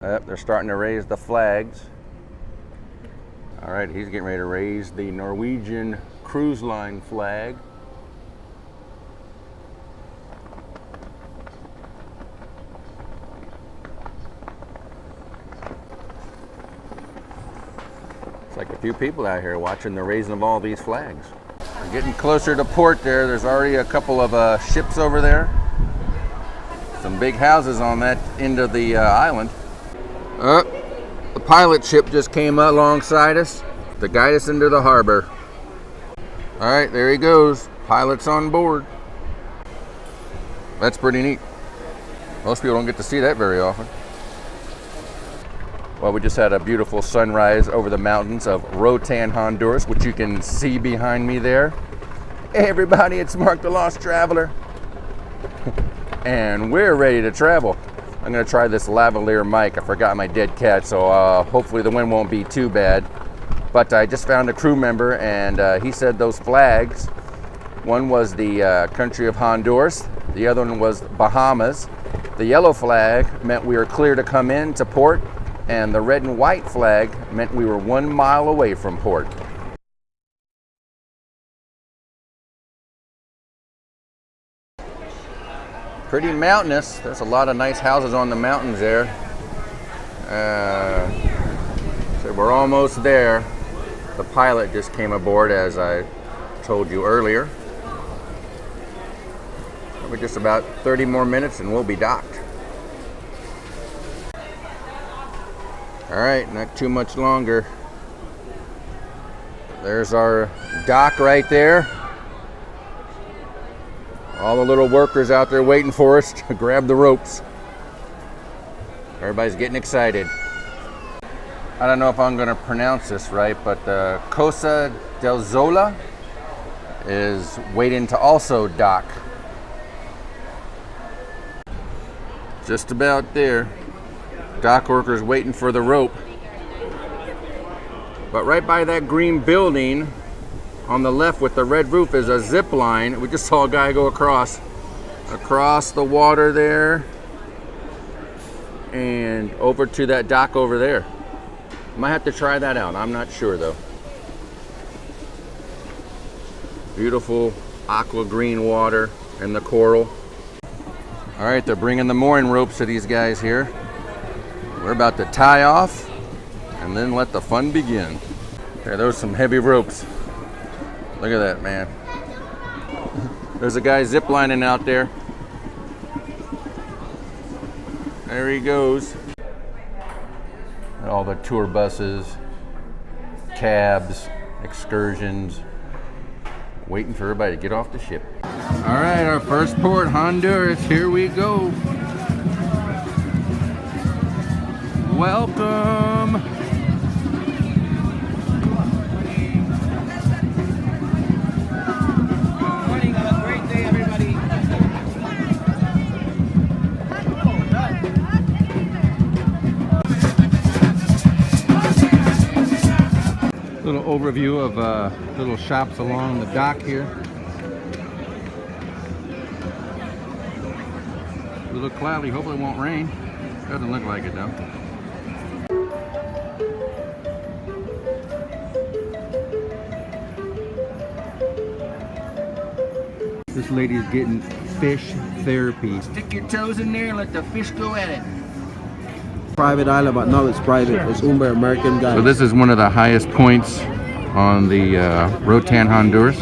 Yep, they're starting to raise the flags. All right, he's getting ready to raise the Norwegian Cruise Line flag. It's like a few people out here watching the raising of all these flags. We're getting closer to port there. There's already a couple of ships over there. Some big houses on that end of the island. The pilot ship just came alongside us to guide us into the harbor. All right, there he goes. Pilot's on board. That's pretty neat. Most people don't get to see that very often. Well, we just had a beautiful sunrise over the mountains of Roatan, Honduras, which you can see behind me there. Hey everybody, it's Mark the Lost Traveler. And we're ready to travel. I'm gonna try this lavalier mic. I forgot my dead cat, so hopefully the wind won't be too bad. But I just found a crew member, and he said those flags, one was the country of Honduras, the other one was Bahamas. The yellow flag meant we were clear to come in to port, and the red and white flag meant we were 1 mile away from port. Pretty mountainous. There's a lot of nice houses on the mountains there. So we're almost there. The pilot just came aboard, as I told you earlier. We're just about 30 more minutes and we'll be docked. All right, not too much longer. There's our dock right there. All the little workers out there waiting for us to grab the ropes. Everybody's getting excited. I don't know if I'm going to pronounce this right, but Costa del Zola is waiting to also dock. Just about there. Dock workers waiting for the rope. But right by that green building on the left with the red roof is a zip line. We just saw a guy go across the water there and over to that dock over there. Might have to try that out. I'm not sure though. Beautiful aqua green water and the coral. All right, they're bringing the mooring ropes to these guys here. We're about to tie off and then let the fun begin. Okay, those are some heavy ropes. Look at that, man. There's a guy ziplining out there. There he goes. All the tour buses, cabs, excursions, waiting for everybody to get off the ship. All right, our first port, Honduras. Here we go. Welcome. Little overview of little shops along the dock here. A little cloudy, hopefully it won't rain. Doesn't look like it though. This lady is getting fish therapy. Stick your toes in there and let the fish go at it. Private island, but now it's private. It's owned by American guys. So this is one of the highest points on the Roatan, Honduras.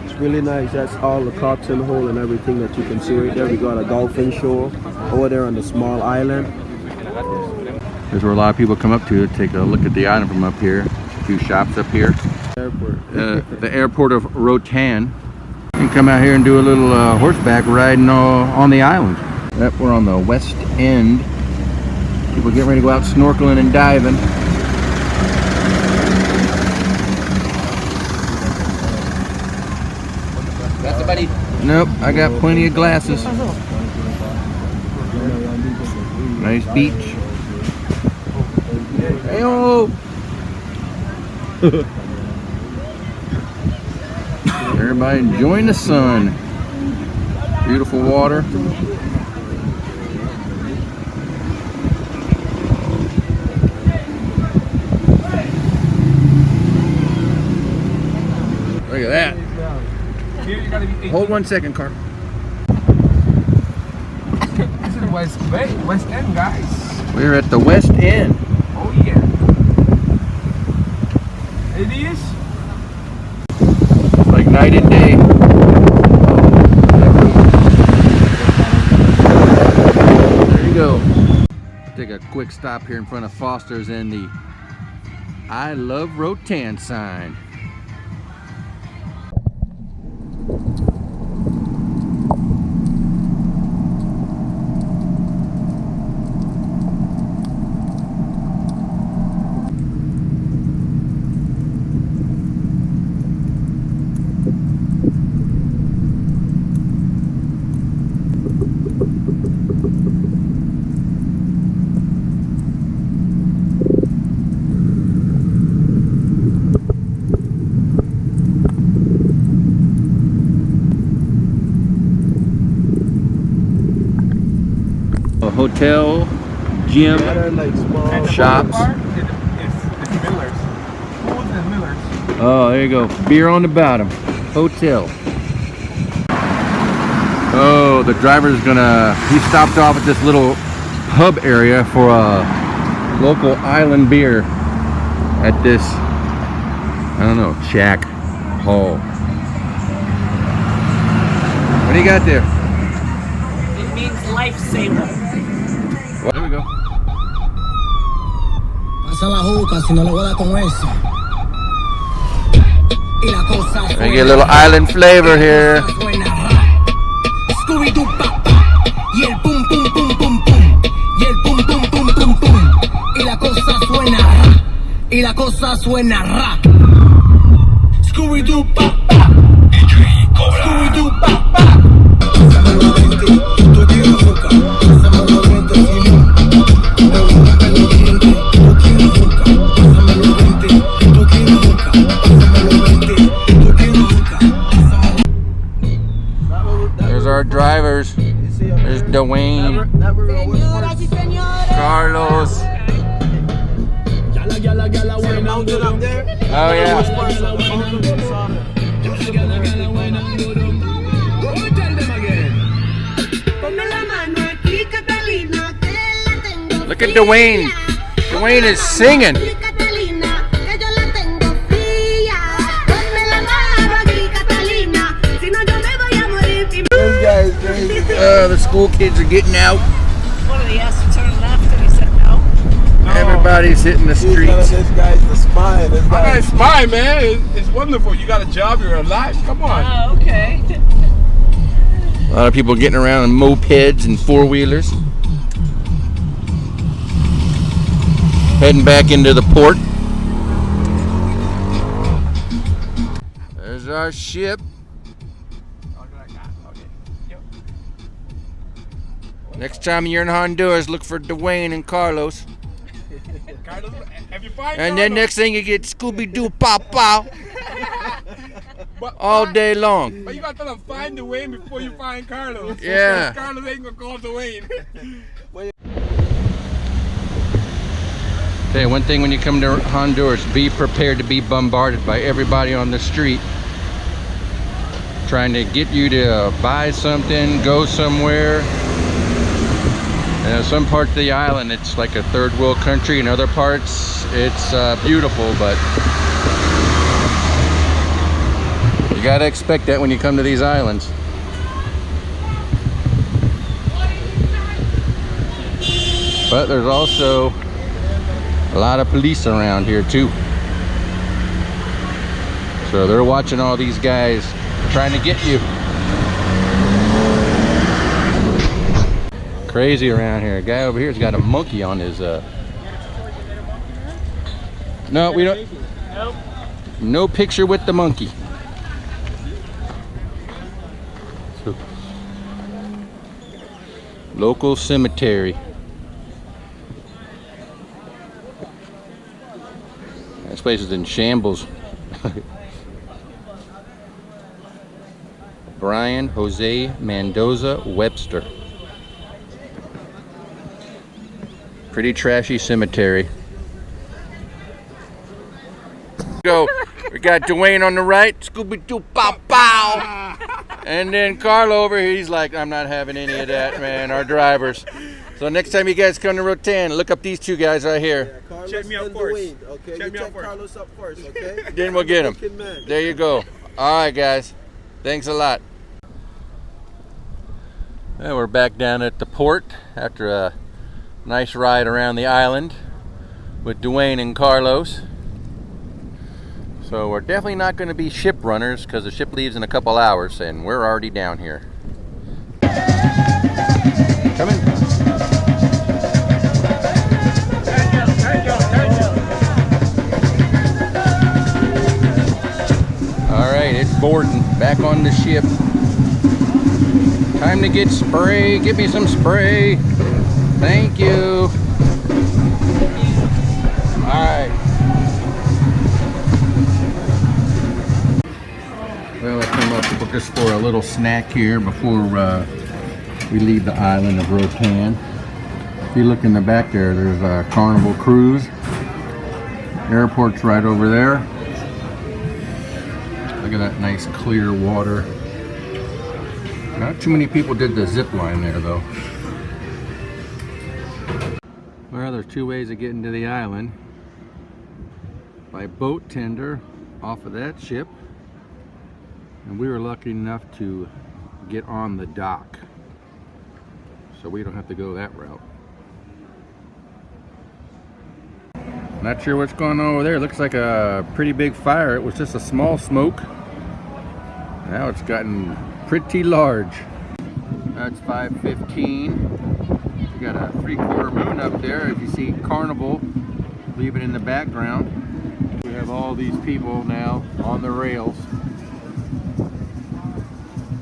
It's really nice. That's all the cocktail hole and everything that you can see right there. We got a dolphin show over there on the small island. There's where a lot of people come up to take a look at the island from up here. A few shops up here. Airport. The airport of Roatan. You can come out here and do a little horseback riding on the island. Yep, we're on the west end. People getting ready to go out snorkeling and diving. Got the buddy? Nope, I got plenty of glasses. Nice beach. Hey-oh! Everybody enjoying the sun. Beautiful water. Look at that. Here you gotta be 18. Hold 1 second, Carl. This is West Bay, West End, guys. We're at the West End. Oh yeah. It is. It's like night and day. There you go. Take a quick stop here in front of Foster's and the I Love Roatan sign. A hotel, gym, shops. It's Miller's. Foods and Miller's. Oh, there you go. Beer on the bottom. Hotel. Oh, the driver's gonna, he stopped off at this little hub area for a local island beer at this, I don't know, shack hall. What do you got there? It means lifesaver. There we go. Pasa la juca, si no le voy a dar con eso. Y la cosa We get a little island flavor here. Scooby-Doo papá. Y el pum pum pum pum pum. Y el pum pum pum pum pum. Y la cosa suena ra. Y la cosa suena ra. Scooby-Doo papá. Scooby-Doo papá. Pásame los 20, tú quieres juca. Pásame los 20, si no. Me gusta que los dientes, tú quieres juca. Pásame los 20, tú quieres juca. Pásame los 20, tú quieres juca. There's our drivers. There's Dwayne, Carlos. Oh yeah. Look at Dwayne. Dwayne is singing. The school kids are getting out. What did he ask to turn left and he said no? Everybody's hitting the streets. This guy's the spine. This I got a guy's spine, man. It's wonderful. You got a job, you're alive. Come on. Oh, okay. A lot of people getting around in mopeds and four-wheelers. Heading back into the port. There's our ship. Next time you're in Honduras, look for Dwayne and Carlos. Carlos, have you find And then next thing you get Scooby-Doo Pow all day long. But you got to tell them find Dwayne before you find Carlos. Yeah. Carlos ain't gonna call Dwayne. Okay, one thing when you come to Honduras, be prepared to be bombarded by everybody on the street trying to get you to buy something, go somewhere. Some parts of the island it's like a third world country, in other parts it's beautiful, but you gotta expect that when you come to these islands. But there's also a lot of police around here too, so they're watching all these guys trying to get you. Crazy around here. A guy over here's got a monkey on his no, we don't. Nope. No picture with the monkey. So, local cemetery. This place is in shambles. Brian Jose Mendoza Webster. Pretty trashy cemetery. Go. We got Dwayne on the right, Scooby-Doo, pow, pow. And then Carlo over here, he's like, I'm not having any of that, man, our drivers. So next time you guys come to Roatan, look up these two guys right here. Yeah, Carlos Check me out and first. Dwayne, okay? Check me out check first. Carlos up first, okay? Then we'll get him. Looking man. There you go. All right, guys. Thanks a lot. Well, we're back down at the port after a nice ride around the island with Dwayne and Carlos. So we're definitely not going to be ship runners because the ship leaves in a couple hours and we're already down here. Come in. All right, it's boarding. Back on the ship. Time to get spray. Give me some spray. Thank you. All right. Well, I come up just for a little snack here before we leave the island of Roatan. If you look in the back there, there's a Carnival Cruise. Airport's right over there. Look at that nice clear water. Not too many people did the zip line there though. Well, there's two ways of getting to the island. By boat tender off of that ship. And we were lucky enough to get on the dock. So we don't have to go that route. Not sure what's going on over there. It looks like a pretty big fire. It was just a small smoke. Now it's gotten pretty large. That's 5:15. We got a 3/4 moon up there. As you see Carnival leaving in the background. We have all these people now on the rails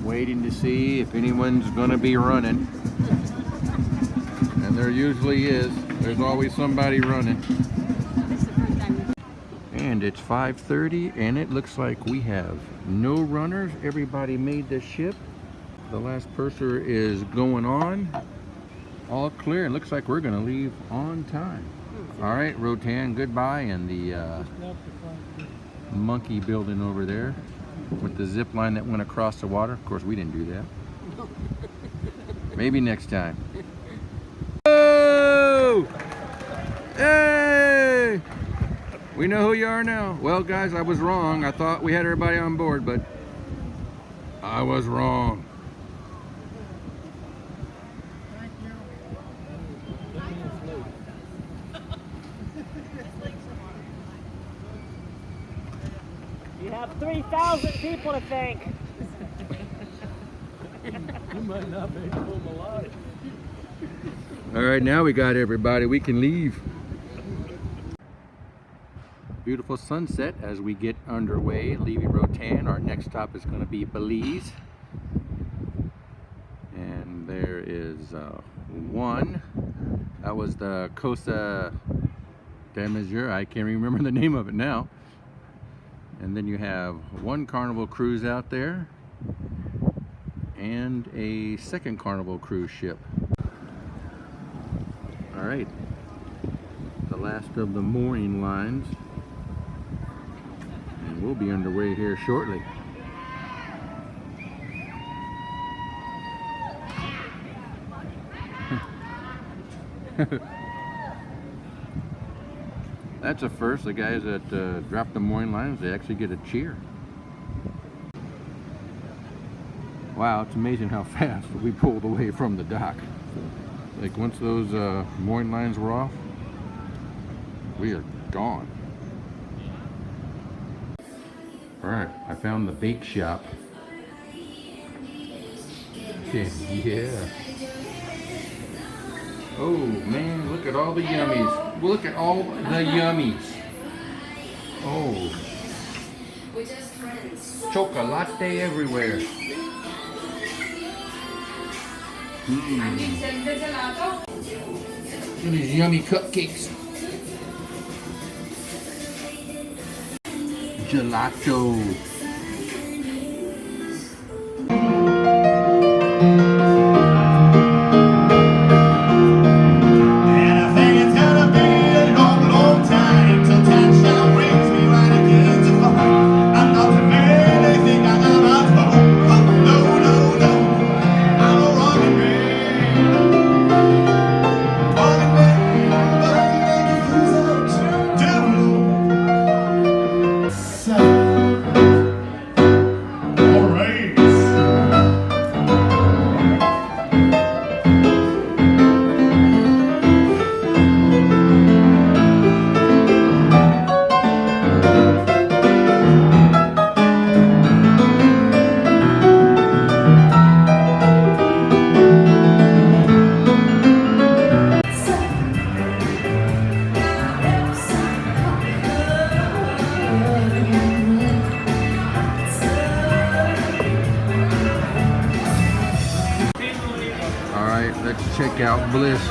waiting to see if anyone's going to be running. And there usually is. There's always somebody running. And it's 5:30 and it looks like we have no runners. Everybody made the ship. The last purser is going on. All clear. It looks like we're going to leave on time. All right, Roatan, goodbye. And the monkey building over there with the zip line that went across the water. Of course, we didn't do that. Maybe next time. Oh! Hey! We know who you are now. Well, guys, I was wrong. I thought we had everybody on board, but I was wrong. You have 3,000 people to thank. You might not make home alive. All right, now we got everybody. We can leave. Beautiful sunset as we get underway, leaving Roatan. Our next stop is going to be Belize. And there is one. That was the Costa de Mazur. I can't remember the name of it now. And then you have one Carnival cruise out there and a second Carnival cruise ship. All right, the last of the mooring lines. And we'll be underway here shortly. That's a first. The guys that drop the mooring lines, they actually get a cheer. Wow, it's amazing how fast we pulled away from the dock. Like once those mooring lines were off, we are gone. Alright, I found the bake shop. Okay, yeah. Oh man, look at all the yummies. Look at all the yummies. Oh. Chocolate everywhere. Look at these yummy cupcakes. Gelato. Long time till touchdown brings me right again to find bliss.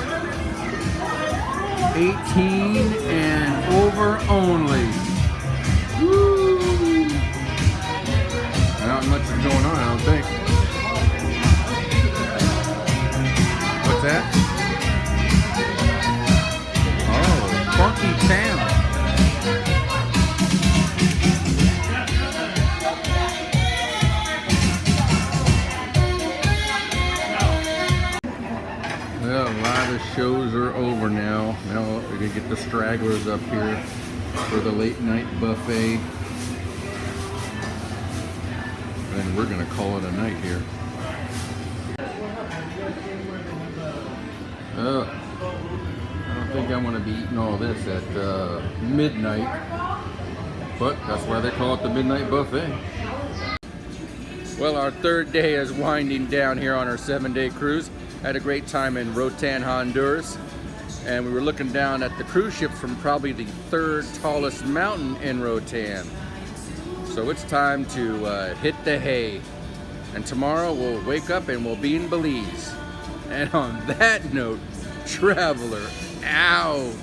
18 and over only. Woo! Not much is going on, I don't think. What's that? Oh, Funky Town. Well, a lot of shows are over now. Now we're gonna get the stragglers up here for the late night buffet. And we're gonna call it a night here. I don't think I want to be eating all this at midnight, but that's why they call it the midnight buffet. Well, our third day is winding down here on our 7-day cruise. Had a great time in Roatan, Honduras, and we were looking down at the cruise ships from probably the 3rd tallest mountain in Roatan. So it's time to hit the hay, and tomorrow we'll wake up and we'll be in Belize. And on that note, traveler out.